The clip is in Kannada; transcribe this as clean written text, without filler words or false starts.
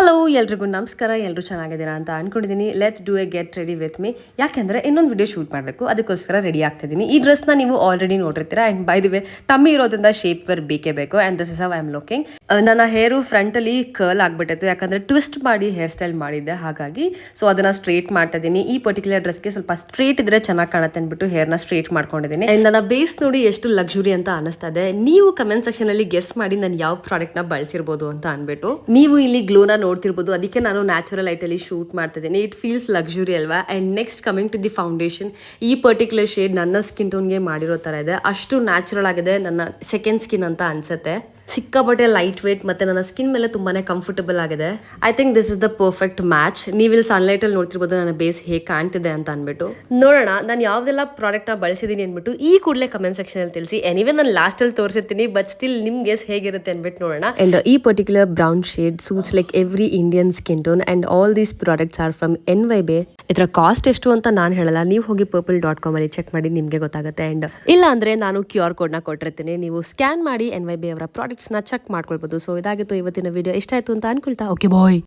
ಹಲೋ ಎಲ್ರಿಗೂ ನಮಸ್ಕಾರ. ಎಲ್ಲರೂ ಚೆನ್ನಾಗಿದ್ದೀರಾ ಅಂತ ಅನ್ಕೊಂಡಿದ್ದೀನಿ. Let's do A get ready with me. ಯಾಕೆಂದರೆ ಇನ್ನೊಂದು ವಿಡಿಯೋ ಶೂಟ್ ಮಾಡಬೇಕು, ಅದಕ್ಕೋಸ್ಕರ ರೆಡಿ ಆಗ್ತಿದ್ದೀನಿ. ಈ ಡ್ರೆಸ್ನ ನೀವು ಆಲ್ರೆಡಿ ನೋಡಿರ್ತೀರಾ. And by the way tummy ಇರೋದ್ರಿಂದ ಶೇಪ್ ವೇರ್ ಬೇಕೇ ಬೇಕು. And this is how I am looking. ನನ್ನ ಹೇರು ಫ್ರಂಟಲ್ಲಿ ಕರ್ಲ್ ಆಗಿಬಿಟ್ಟಿತ್ತು, ಯಾಕಂದರೆ ಟ್ವಿಸ್ಟ್ ಮಾಡಿ ಹೇರ್ ಸ್ಟೈಲ್ ಮಾಡಿದ್ದೆ. ಹಾಗಾಗಿ ಸೊ ಅದನ್ನು ಸ್ಟ್ರೇಟ್ ಮಾಡ್ತಾ ಇದ್ದೀನಿ. ಈ ಪರ್ಟಿಕ್ಯುಲರ್ ಡ್ರೆಸ್ಗೆ ಸ್ವಲ್ಪ ಸ್ಟ್ರೇಟ್ ಇದ್ರೆ ಚೆನ್ನಾಗಿ ಕಾಣುತ್ತೆ ಅಂದ್ಬಿಟ್ಟು ಹೇರ್ನ ಸ್ಟ್ರೇಟ್ ಮಾಡ್ಕೊಂಡಿದ್ದೀನಿ. ಆ್ಯಂಡ್ ನನ್ನ ಬೇಸ್ ನೋಡಿ ಎಷ್ಟು ಲಕ್ಸುರಿ ಅಂತ ಅನಿಸ್ತಾ ಇದೆ. ನೀವು ಕಮೆಂಟ್ ಸೆಕ್ಷನಲ್ಲಿ ಗೆಸ್ ಮಾಡಿ ನಾನು ಯಾವ ಪ್ರಾಡಕ್ಟ್ನ ಬಳಸಿರ್ಬೋದು ಅಂತ ಅಂದ್ಬಿಟ್ಟು. ನೀವು ಇಲ್ಲಿ ಗ್ಲೋನ ನೋಡ್ತಿರ್ಬೋದು, ಅದಕ್ಕೆ ನಾನು ನ್ಯಾಚುರಲ್ ಲೈಟಲ್ಲಿ ಶೂಟ್ ಮಾಡ್ತಿದ್ದೀನಿ. ಇಟ್ ಫೀಲ್ಸ್ ಲಕ್ಸುರಿ ಅಲ್ವಾ. And next coming to the foundation. ಈ ಪರ್ಟಿಕ್ಯುಲರ್ ಶೇಡ್ ನನ್ನ ಸ್ಕಿನ್ ಟೋನ್ಗೆ ಮಾಡಿರೋ ಥರ ಇದೆ. ಅಷ್ಟು ನ್ಯಾಚುರಲ್ ಆಗಿದೆ, ನನ್ನ ಸೆಕೆಂಡ್ ಸ್ಕಿನ್ ಅಂತ ಅನ್ಸುತ್ತೆ. ಸಿಕ್ಕಾಪಟ್ಟೆ ಲೈಟ್ ವೇಟ್ ಮತ್ತು ನನ್ನ ಸ್ಕಿನ್ ಮೇಲೆ ತುಂಬಾ ಕಂಫರ್ಟಬಲ್ ಆಗಿದೆ. I think this is the perfect match. ನೀವು ಇಲ್ಲಿ ಸನ್ಲೈಟಲ್ಲಿ ನೋಡ್ತಿರ್ಬೋದು ನನ್ನ ಬೇಸ್ ಹೇಗೆ ಕಾಣ್ತಿದೆ ಅಂತ ಅಂದ್ಬಿಟ್ಟು. ನೋಡೋಣ ನಾನು ಯಾವುದೆಲ್ಲ ಪ್ರಾಡಕ್ಟ್ನ ಬಳಸಿದ್ದೀನಿ ಅಂದ್ಬಿಟ್ಟು ಈ ಕೂಡಲೇ ಕಮೆಂಟ್ ಸೆಕ್ಷನಲ್ಲಿ ತಿಳಿಸಿ. ಎನಿವೆ ನಾನು ಲಾಸ್ಟಲ್ಲಿ ತೋರಿಸಿರ್ತೀನಿ, ಬಟ್ ಸ್ಟಿಲ್ ನಿಮ್ ಗೆಸ್ ಹೇಗಿರುತ್ತೆ ಅಂದ್ಬಿಟ್ಟು ನೋಡೋಣ. ಅಂಡ್ ಈ particular brown shade suits like every Indian skin tone. And all these products are from NYBe. ಇದರ ಕಾಸ್ಟ್ ಎಷ್ಟು ಅಂತ ನಾನು ಹೇಳಲ್ಲ, ನೀವು ಹೋಗಿ purple.com ಅಲ್ಲಿ ಚೆಕ್ ಮಾಡಿ ನಿಮಗೆ ಗೊತ್ತಾಗುತ್ತೆ. ಅಂಡ್ ಇಲ್ಲ ಅಂದ್ರೆ ನಾನು QR ಕೋಡ್ನ ಕೊಟ್ಟಿರ್ತೀನಿ, ನೀವು ಸ್ಕ್ಯಾನ್ ಮಾಡಿ NYBe ಅವರ ಪ್ರಾಡಕ್ಟ್ಸ್ನ ಚೆಕ್ ಮಾಡ್ಕೊಳ್ಬೋದು. ಸೊ ಇದಾಗಿತ್ತು ಇವತ್ತಿನ ವಿಡಿಯೋ. ಇಷ್ಟ ಆಯ್ತು ಅಂತ ಅನ್ಕೊಳ್ತಾ ಓಕೆ ಬಾಯ್.